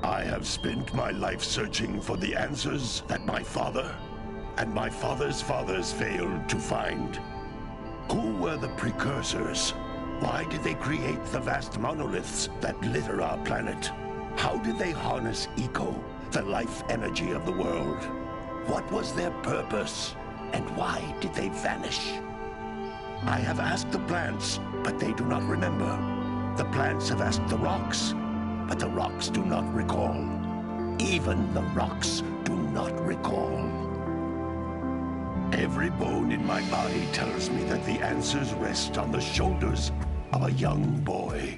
I have spent my life searching for the answers that my father and my father's fathers failed to find. Who were the precursors? Why did they create the vast monoliths that litter our planet? How did they harness Eco, the life energy of the world? What was their purpose? And why did they vanish? I have asked the plants, but they do not remember. The plants have asked the rocks, but the rocks do not recall. Even the rocks do not recall. Every bone in my body tells me that the answers rest on the shoulders of a young boy.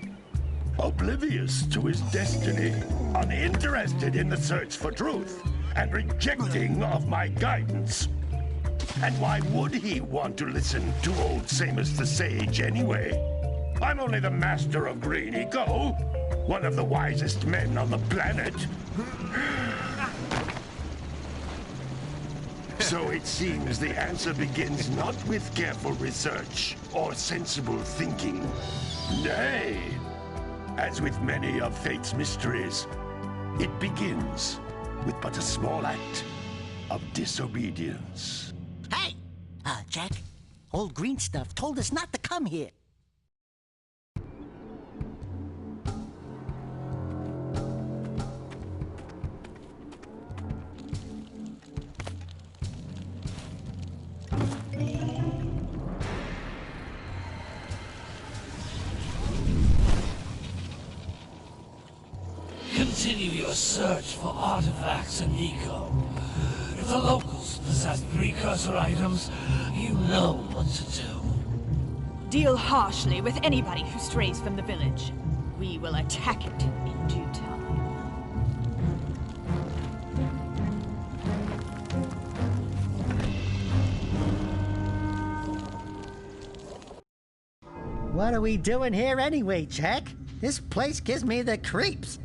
Oblivious to his destiny, uninterested in the search for truth, and rejecting of my guidance. And why would he want to listen to old Samus the Sage anyway? I'm only the master of Green Eco, one of the wisest men on the planet. So it seems the answer begins not with careful research or sensible thinking. Nay, as with many of fate's mysteries, it begins with but a small act of disobedience. Hey! Jack, old green stuff told us not to come here. Continue your search for artifacts in Eco. If the locals possess precursor items, you know what to do. Deal harshly with anybody who strays from the village. We will attack it in due time. What are we doing here anyway, Jack? This place gives me the creeps.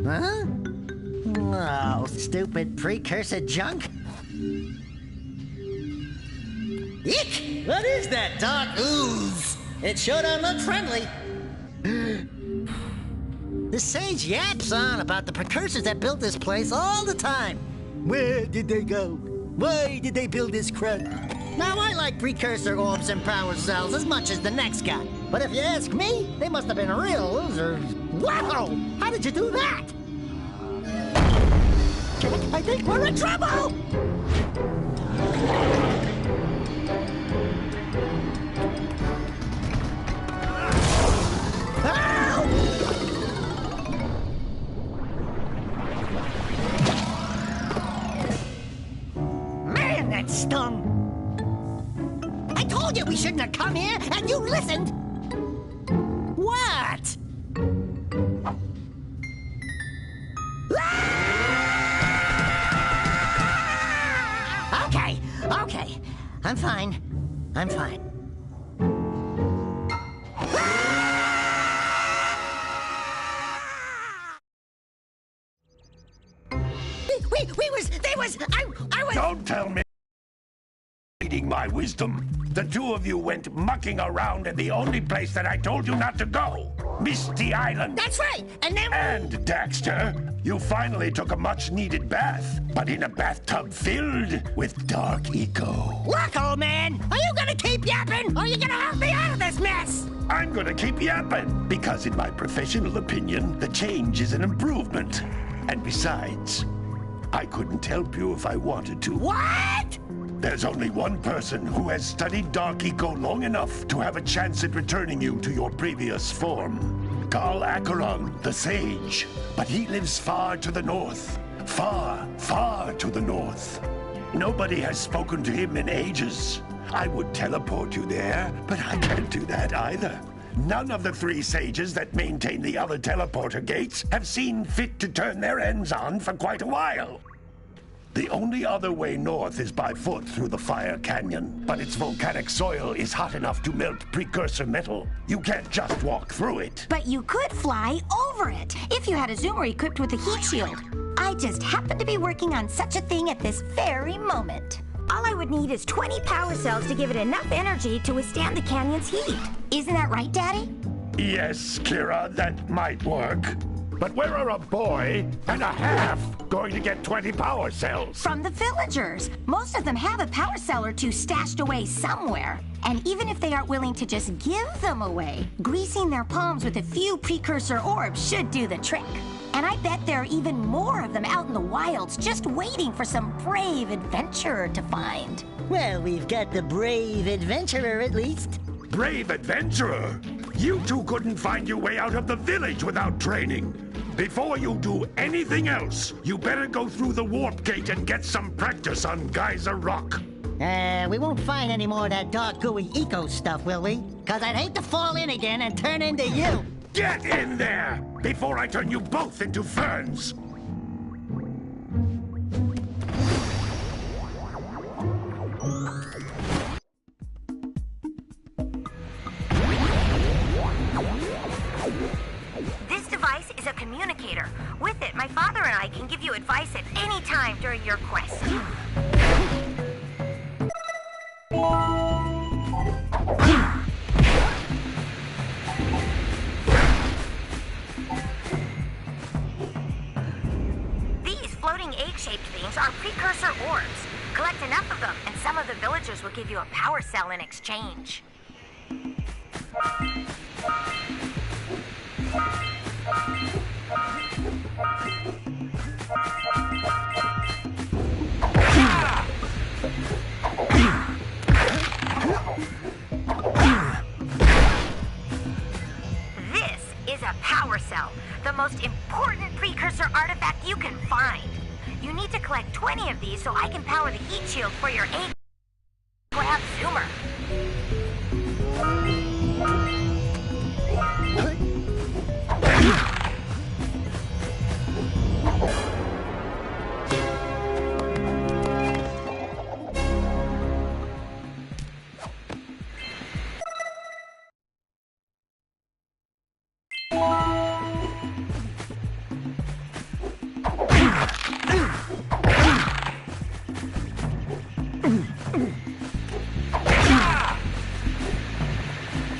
Huh? Oh, stupid precursor junk. Eek! What is that dark ooze? It sure don't look friendly. The sage yaps on about the precursors that built this place all the time. Where did they go? Why did they build this crud? Now, I like precursor orbs and power cells as much as the next guy. But if you ask me, they must have been real losers. Wow! How did you do that? I think we're in trouble! Man, that stung! I told you we shouldn't have come here, and you listened! What? Okay. I'm fine. I was... Don't tell me reading my wisdom. The two of you went mucking around in the only place that I told you not to go. Misty Island. That's right, and then... And, Daxter, you finally took a much-needed bath, but in a bathtub filled with dark eco. Look, old man, are you gonna keep yapping, or are you gonna help me out of this mess? I'm gonna keep yapping, because in my professional opinion, the change is an improvement. And besides, I couldn't help you if I wanted to. What? There's only one person who has studied Dark Eco long enough to have a chance at returning you to your previous form. Carl Acheron, the Sage. But he lives far to the north. Far, far to the north. Nobody has spoken to him in ages. I would teleport you there, but I can't do that either. None of the three sages that maintain the other teleporter gates have seen fit to turn their ends on for quite a while. The only other way north is by foot through the Fire Canyon, but its volcanic soil is hot enough to melt precursor metal. You can't just walk through it. But you could fly over it if you had a zoomer equipped with a heat shield. I just happen to be working on such a thing at this very moment. All I would need is 20 power cells to give it enough energy to withstand the canyon's heat. Isn't that right, Daddy? Yes, Kira, that might work. But where are a boy and a half going to get 20 power cells? From the villagers. Most of them have a power cell or two stashed away somewhere. And even if they aren't willing to just give them away, greasing their palms with a few precursor orbs should do the trick. And I bet there are even more of them out in the wilds just waiting for some brave adventurer to find. Well, we've got the brave adventurer at least. Brave adventurer? You two couldn't find your way out of the village without training. Before you do anything else, you better go through the warp gate and get some practice on Geyser Rock. We won't find any more of that dark gooey eco stuff, will we? 'Cause I'd hate to fall in again and turn into you. Get in there before I turn you both into ferns. This device is a communicator. With it, my father and I can give you advice at any time during your quest. These floating egg-shaped things are precursor orbs. Collect enough of them, and some of the villagers will give you a power cell in exchange. This is a power cell, the most important precursor artifact you can find. You need to collect 20 of these so I can power the heat shield for your egg grab zoomer.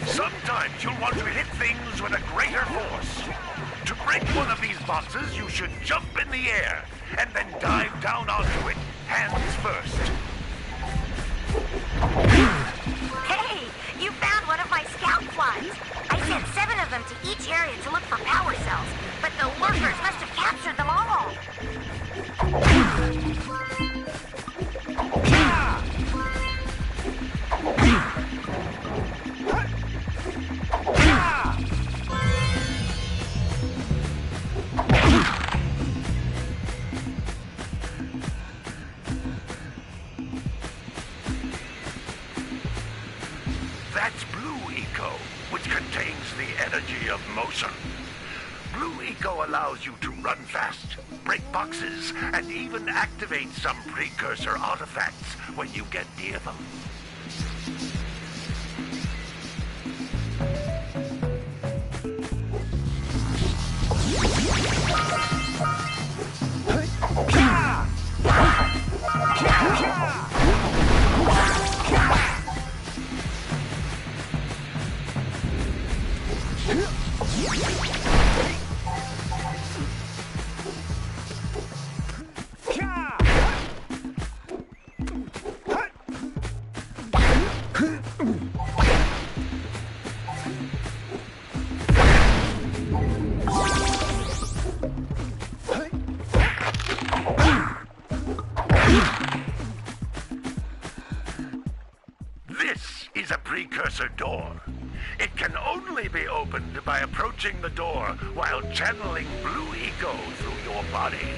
Sometimes you'll want to hit things with a greater force. To break one of these boxes, you should jump in the air and then dive down onto it, hands first. Hey, you found one of my scout flies. I sent 7 of them to each area to look for power cells, but the lurkers must have captured them all. That's Blue Eco, which contains the energy of motion. Blue Eco allows you to run fast, break boxes, and even activate some precursor artifacts when you get near them. This is a precursor door. It can only be opened by approaching the door while channeling Blue Eco through your body.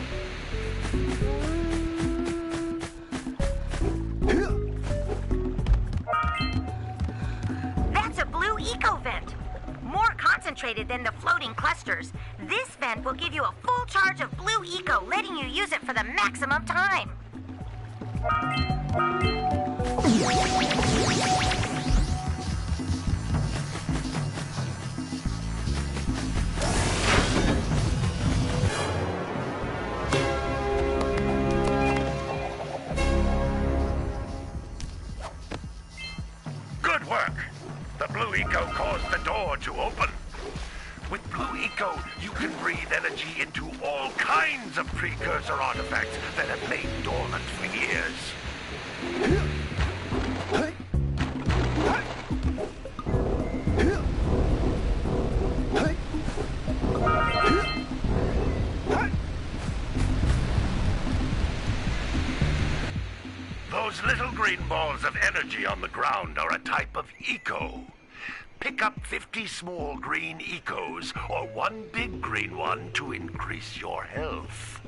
That's a Blue Eco vent. More concentrated than the floating clusters. This vent will give you a full charge of Blue Eco, letting you use it for the maximum time. door to open. With Blue Eco, you can breathe energy into all kinds of precursor artifacts that have lain dormant for years. Those little green balls of energy on the ground are a type of eco. Pick up 50 small green ecos or one big green one to increase your health.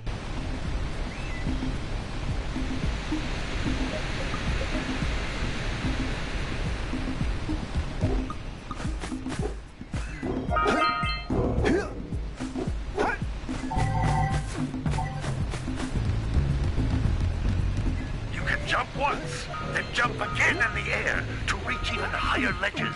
You can jump once, then jump again in the air to reach even higher ledges.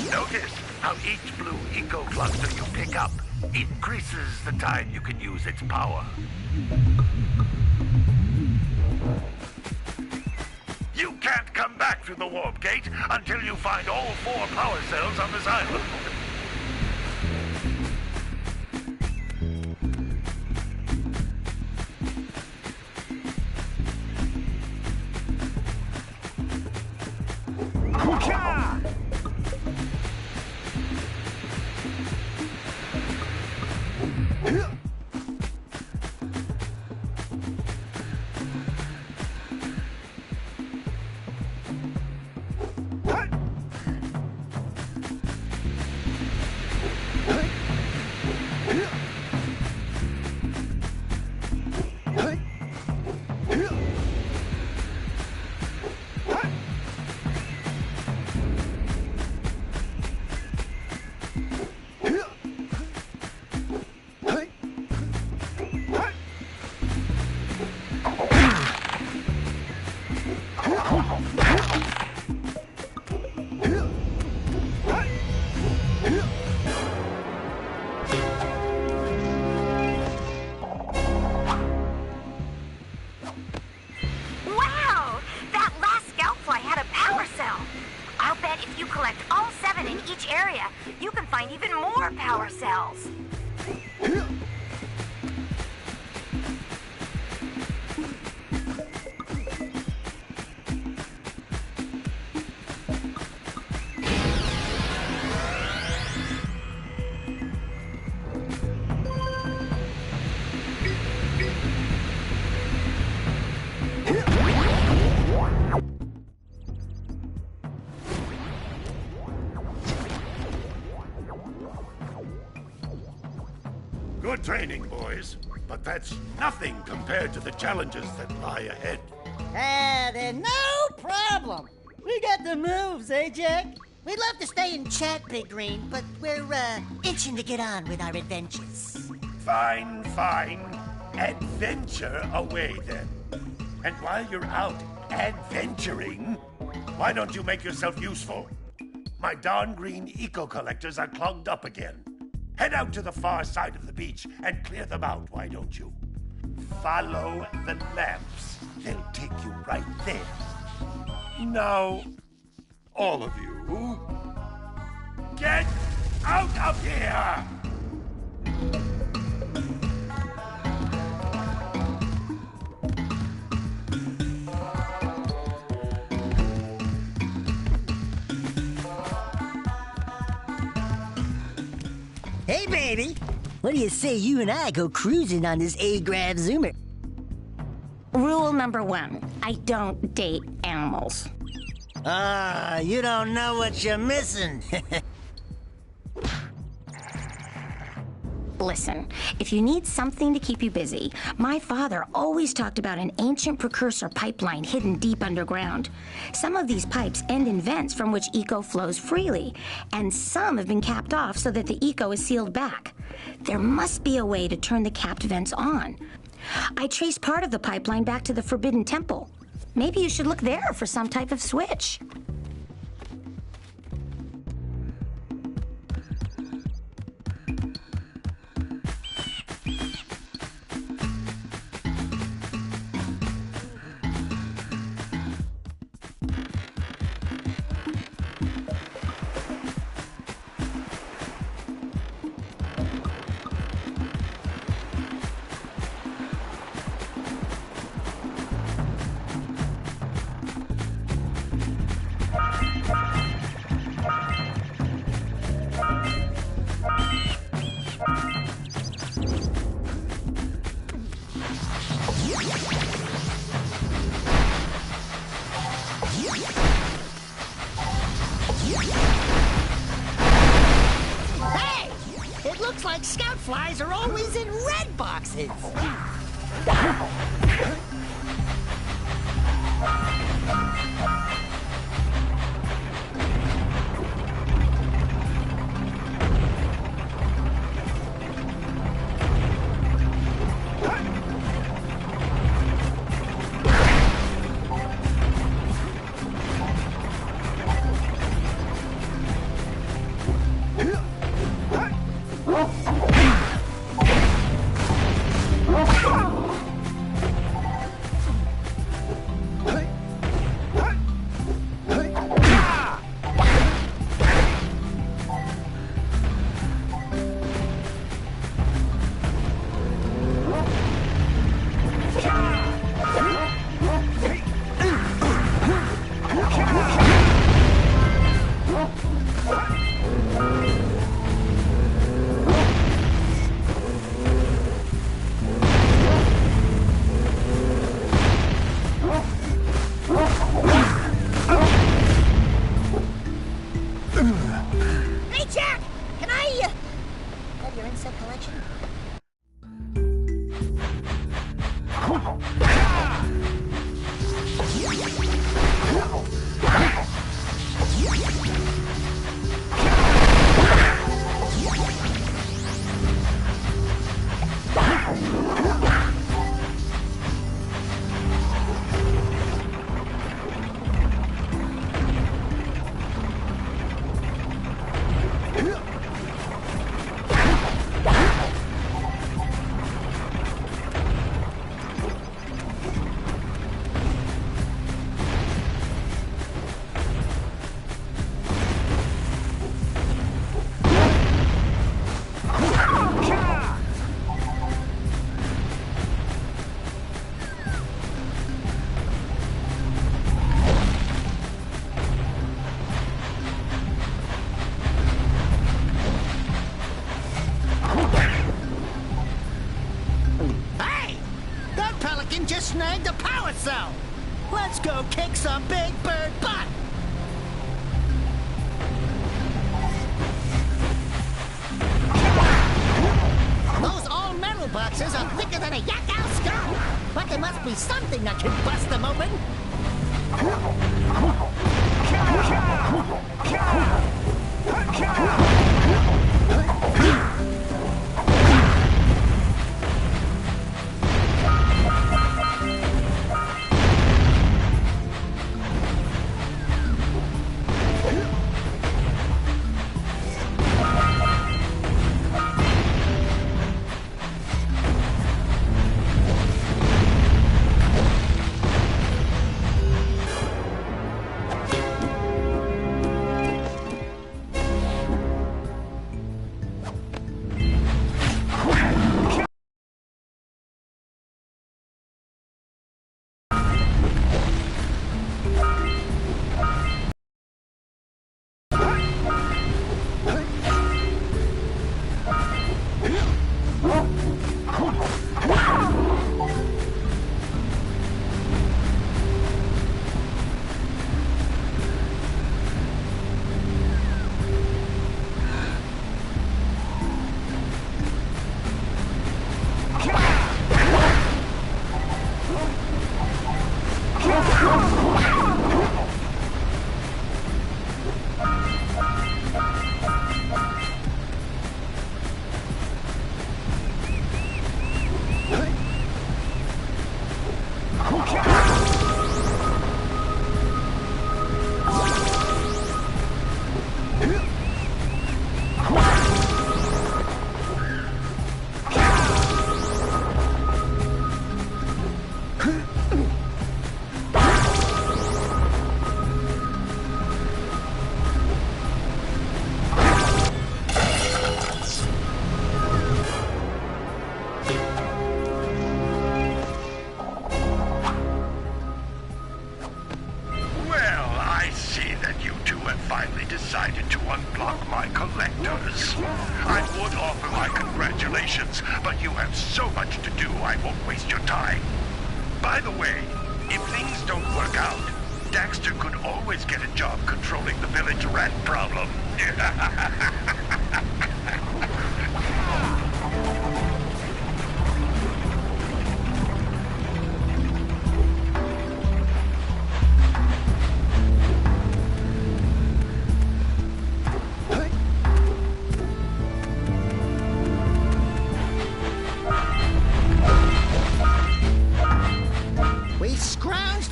Notice how each blue eco cluster you pick up increases the time you can use its power. You can't come back through the warp gate until you find all 4 power cells on this island. Good training, boys, but that's nothing compared to the challenges that lie ahead. Then no problem. We got the moves, eh, Jack? We'd love to stay and chat, Big Green, but we're, itching to get on with our adventures. Fine, fine. Adventure away, then. And while you're out adventuring, why don't you make yourself useful? My darn green eco-collectors are clogged up again. Head out to the far side of the beach and clear them out, why don't you? Follow the lamps. They'll take you right there. Now, all of you, get out of here! Hey, baby. What do you say you and I go cruising on this A-Grav Zoomer? Rule number 1, I don't date animals. You don't know what you're missing. Listen, if you need something to keep you busy, my father always talked about an ancient precursor pipeline hidden deep underground. Some of these pipes end in vents from which eco flows freely, and some have been capped off so that the eco is sealed back. There must be a way to turn the capped vents on. I traced part of the pipeline back to the Forbidden Temple. Maybe you should look there for some type of switch. Hey! It looks like scout flies are always in red boxes. Hey, Jack! Can I, have your insect collection? Hey! That pelican just snagged a power cell! Let's go kick some big bird butt! Those all-metal boxes are thicker than a yak-owl skull! But there must be something that can bust them open! finally decided to unblock my collectors. I would offer my congratulations, but you have so much to do I won't waste your time. By the way, if things don't work out, Daxter could always get a job controlling the village rat problem.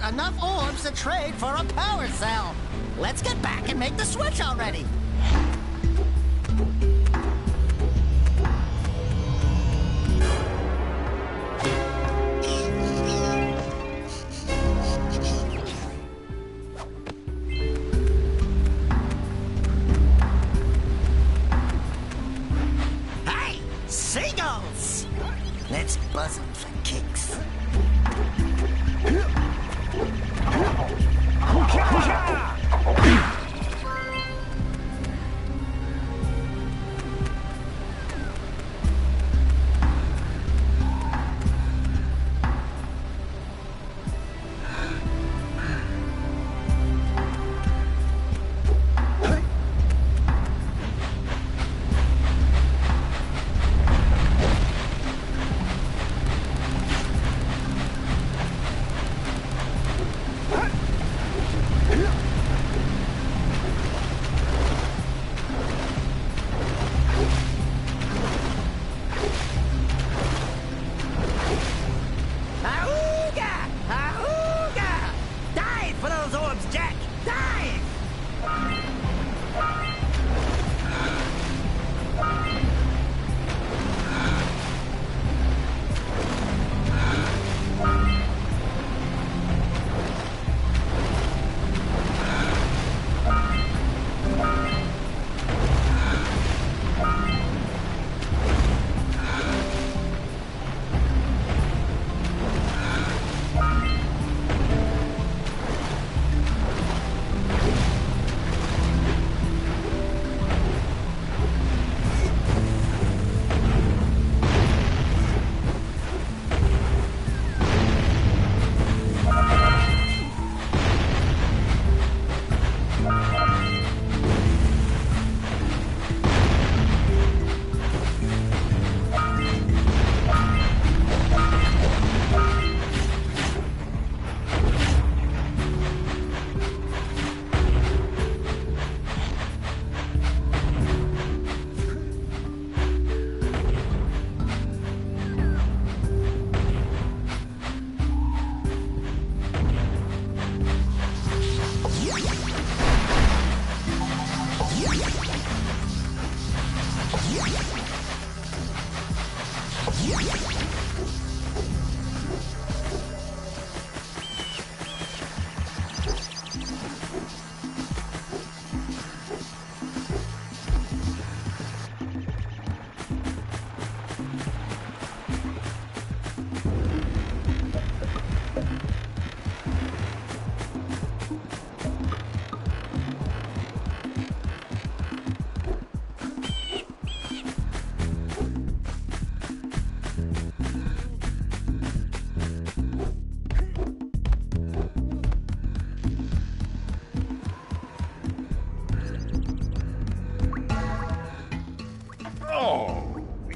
Enough orbs to trade for a power cell. Let's get back and make the switch already. Hey, seagulls! Let's buzz them for kicks.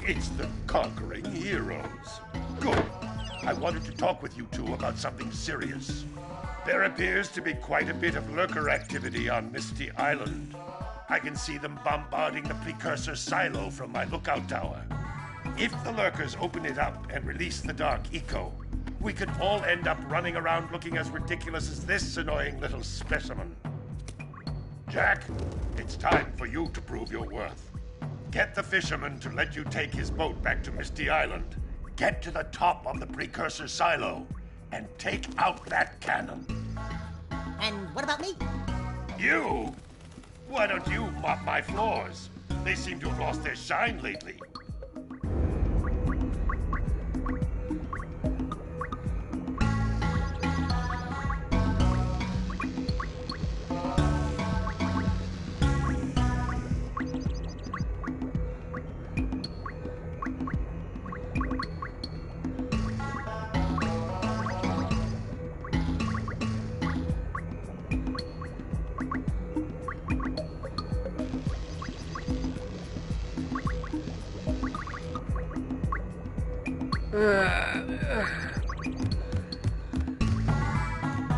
It's the Conquering Heroes. Good. I wanted to talk with you two about something serious. There appears to be quite a bit of lurker activity on Misty Island. I can see them bombarding the precursor silo from my lookout tower. If the lurkers open it up and release the Dark Eco, we could all end up running around looking as ridiculous as this annoying little specimen. Jack, it's time for you to prove your worth. Get the fisherman to let you take his boat back to Misty Island. Get to the top of the precursor silo and take out that cannon. And what about me? You? Why don't you mop my floors? They seem to have lost their shine lately.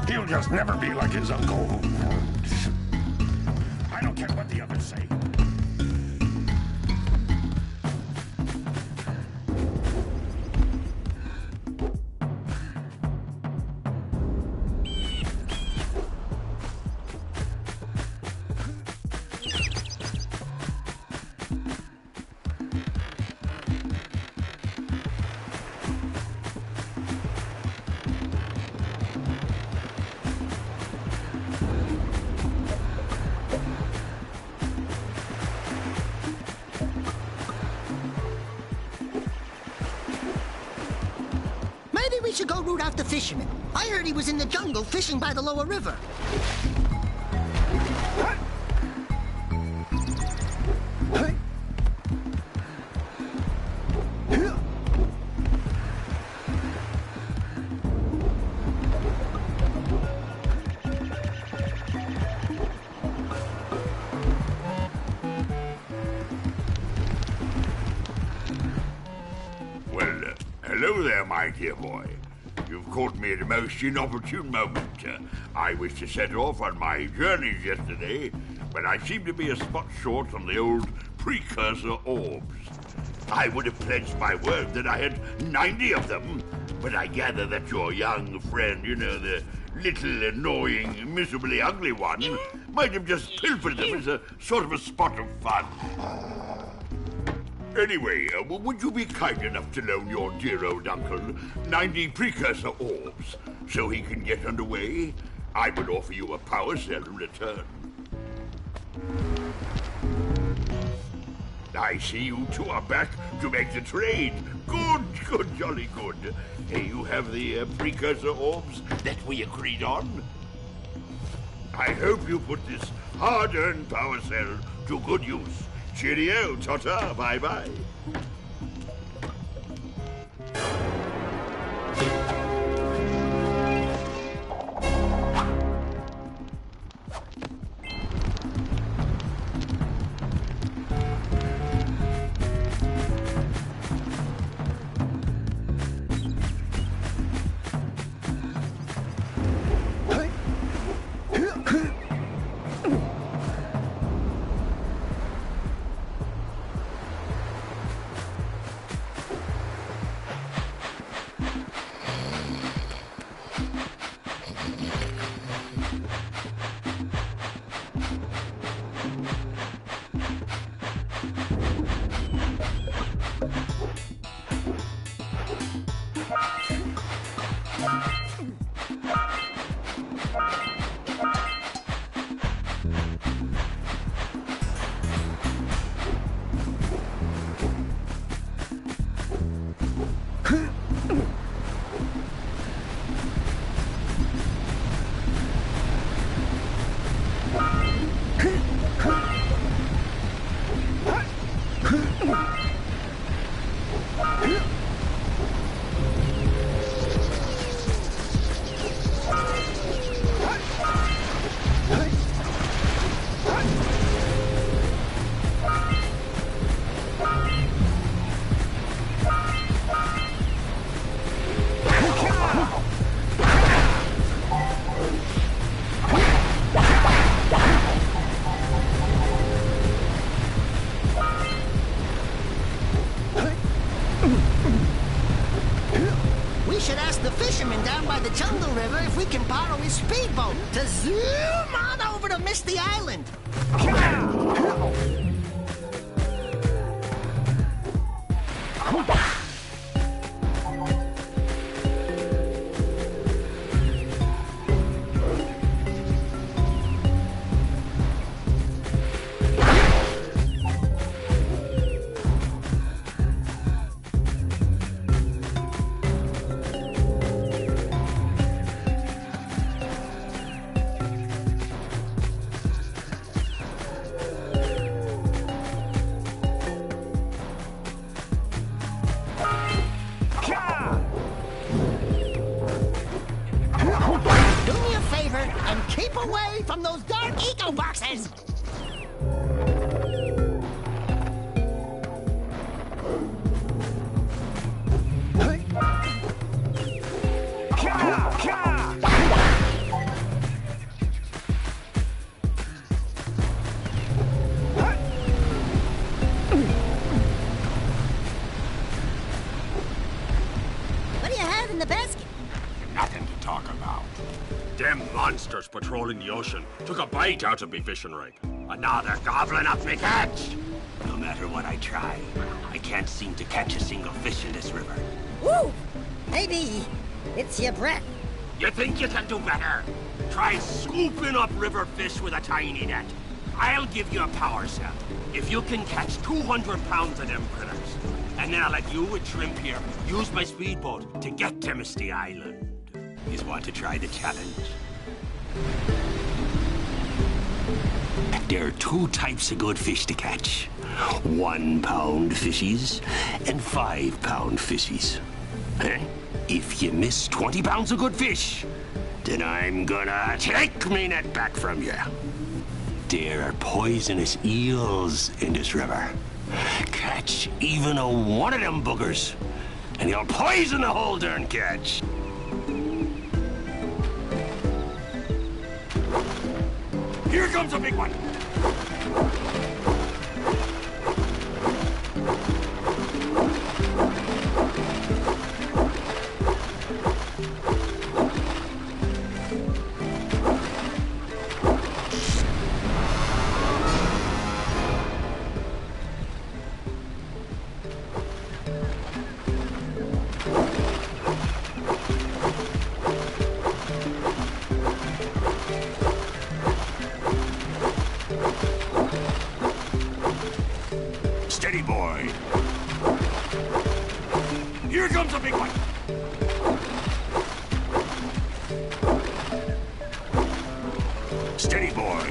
He'll just never be like his uncle. I don't care what the others say. Maybe we should go root out the fisherman. I heard he was in the jungle fishing by the lower river. Hello there, my dear boy. You've caught me at a most inopportune moment. I was to set off on my journeys yesterday, but I seem to be a spot short on the old precursor orbs. I would have pledged my word that I had 90 of them, but I gather that your young friend, you know, the little annoying, miserably ugly one, might have just pilfered them as a sort of a spot of fun. Anyway, would you be kind enough to loan your dear old uncle 90 precursor orbs so he can get underway? I would offer you a power cell in return. I see you two are back to make the trade. Good, jolly good. You have the precursor orbs that we agreed on? I hope you put this hard-earned power cell to good use. Cheerio, Tota, bye-bye. We should ask the fisherman down by the Jungle River if we can borrow his speedboat to zoom on over to Misty Island. And keep away from those dark eco boxes! Hey! patrolling the ocean took a bite out of me fishing rig. And now they're gobbling up me catch. No matter what I try, I can't seem to catch a single fish in this river. Woo! Maybe it's your breath. You think you can do better? Try scooping up river fish with a tiny net. I'll give you a power cell if you can catch 200 pounds of them critters. And then I'll let you and Shrimp here use my speedboat to get to Misty Island. You want to try the challenge? There are two types of good fish to catch. 1 pound fishies and 5 pound fishies. Eh? If you miss 20 pounds of good fish, then I'm gonna take me net back from you. There are poisonous eels in this river. Catch even one of them buggers, and you'll poison the whole darn catch. Here comes a big one. Steady, boy. Here comes a big one. Steady, boy.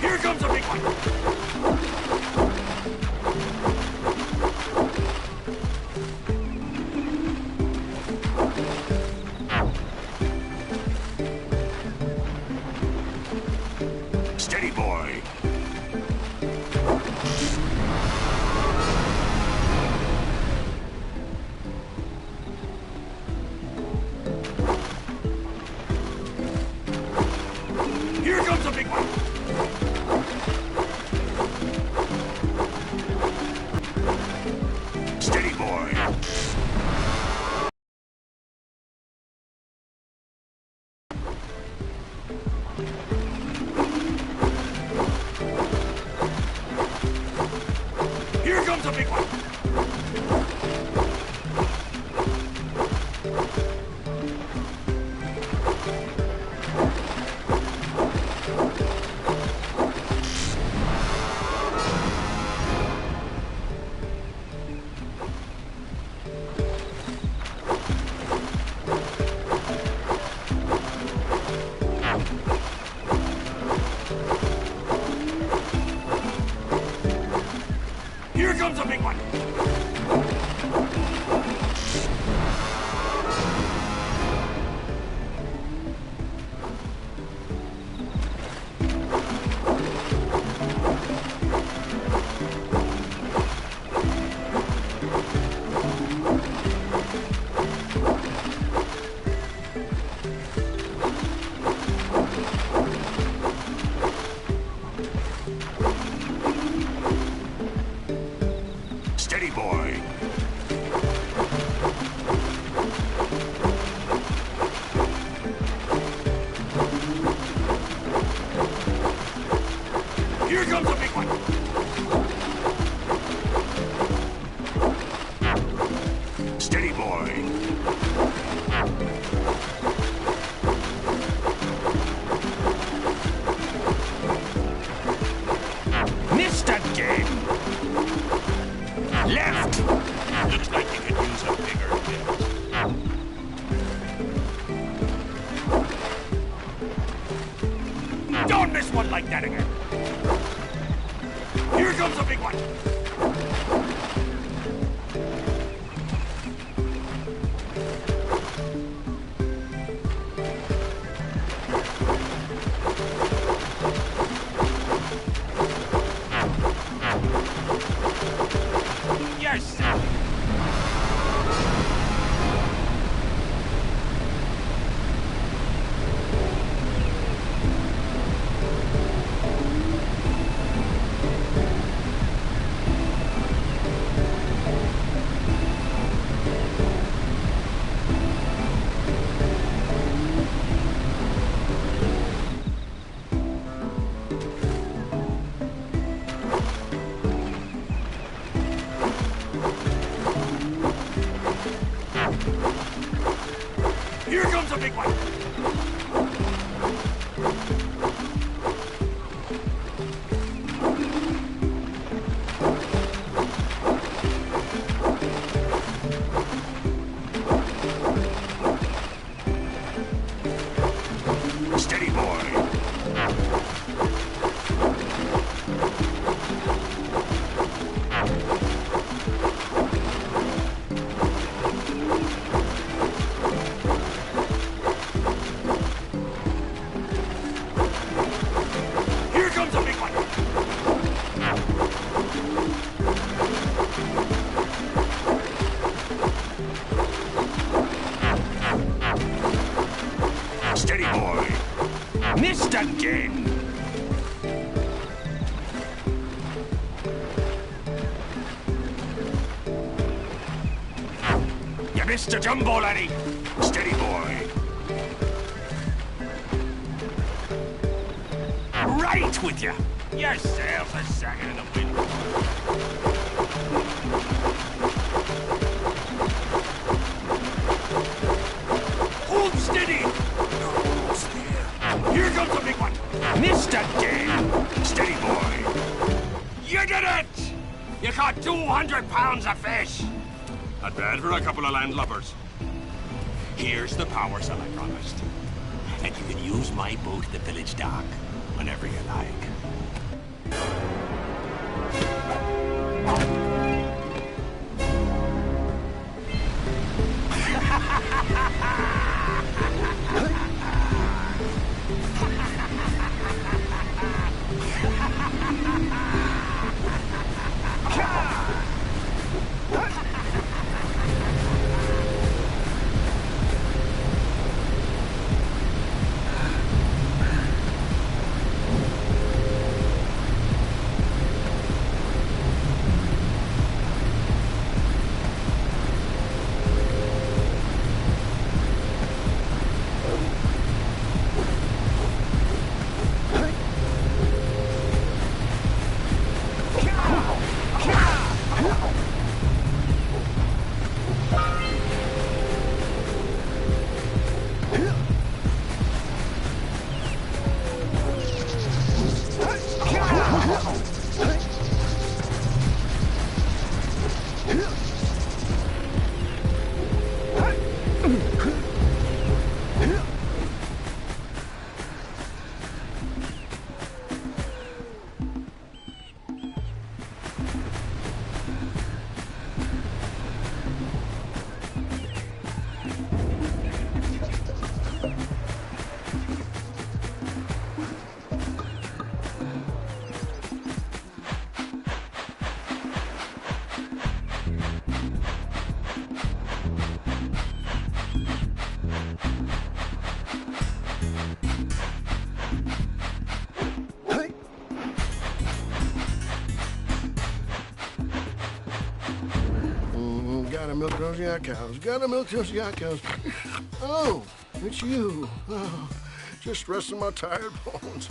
Here comes a big one. Steady, boy. Here comes a big one. Steady, boy. Here comes a big one. Here comes a big one. Steady, boy. Here comes a big one. Steady, boy. Missed again. Left. Looks like you could use a bigger bit. Don't miss one like that again. Here comes a big one. a big one! Steady, boy. Here comes a big one. Steady, boy. Missed again. You missed a jumbo, laddie. Steady, boy. Right with you. Your sails are sagging in the wind. Hold steady. Almost there. Here comes a big one. Missed again. Steady, boy. You did it! You caught 200 pounds of fish. Not bad for a couple of landlubbers. Here's the power cell I promised. And you can use my boat at the village dock whenever you like. Gotta milk those yak cows. Gotta milk those yak cows. Oh, it's you. Oh, just resting my tired bones.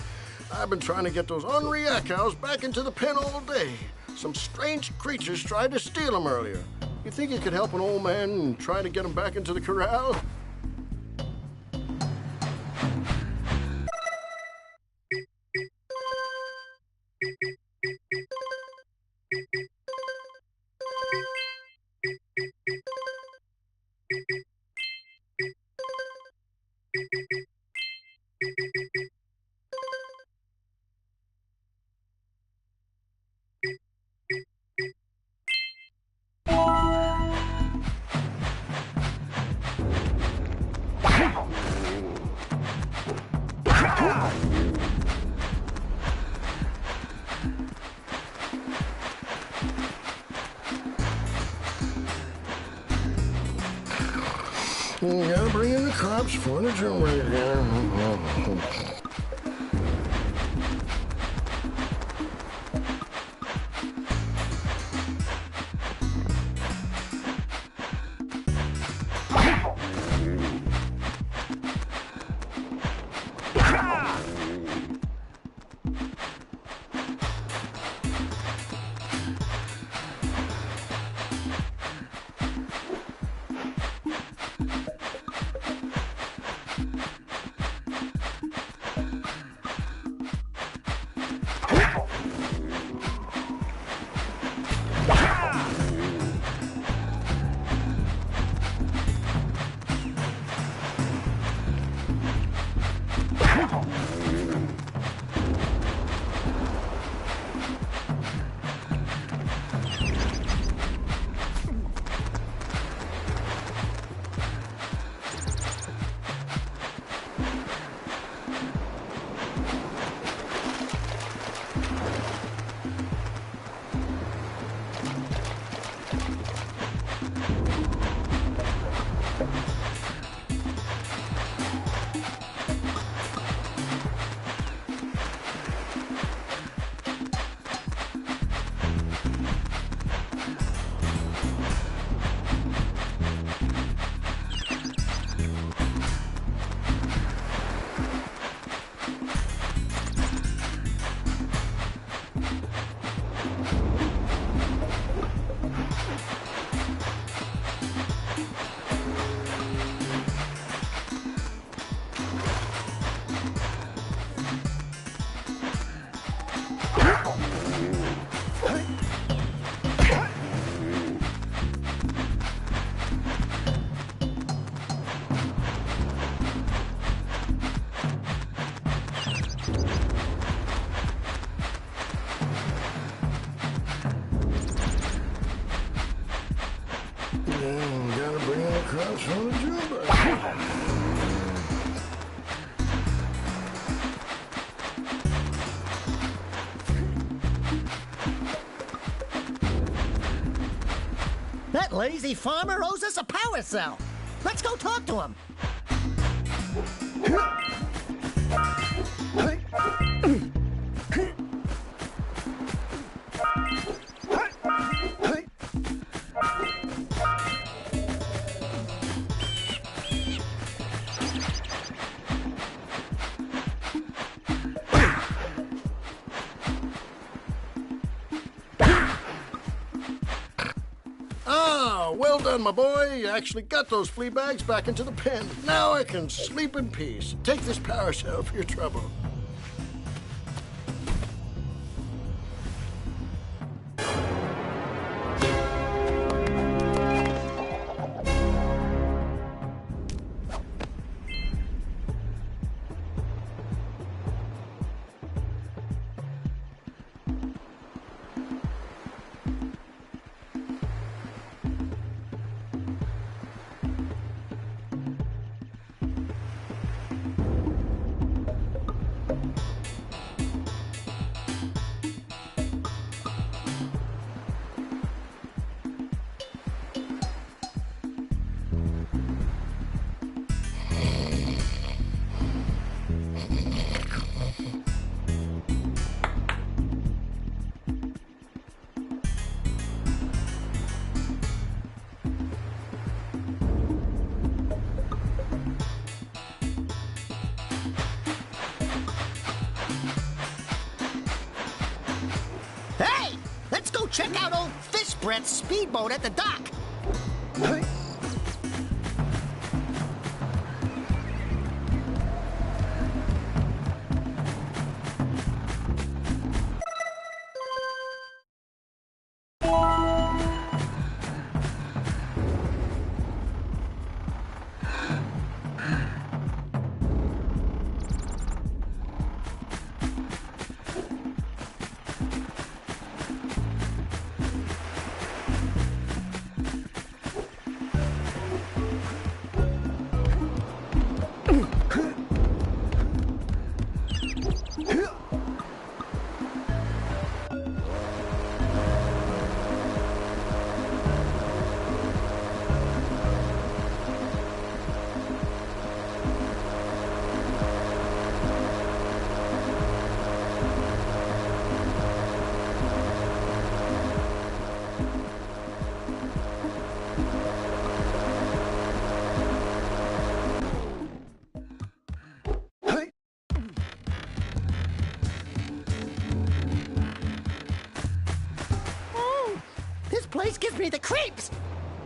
I've been trying to get those ornery yak cows back into the pen all day. Some strange creatures tried to steal them earlier. You think you could help an old man and try to get them back into the corral? You gotta bring in the cops for the generator. on the jailbreak. That lazy farmer owes us a power cell. Let's go talk to him. Ah, well done, my boy. You actually got those flea bags back into the pen. Now I can sleep in peace. Take this power cell for your trouble. Hey, let's go check out old Fish Brett's speedboat at the dock. This place gives me the creeps.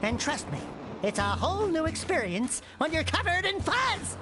And trust me, it's a whole new experience when you're covered in fuzz.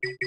You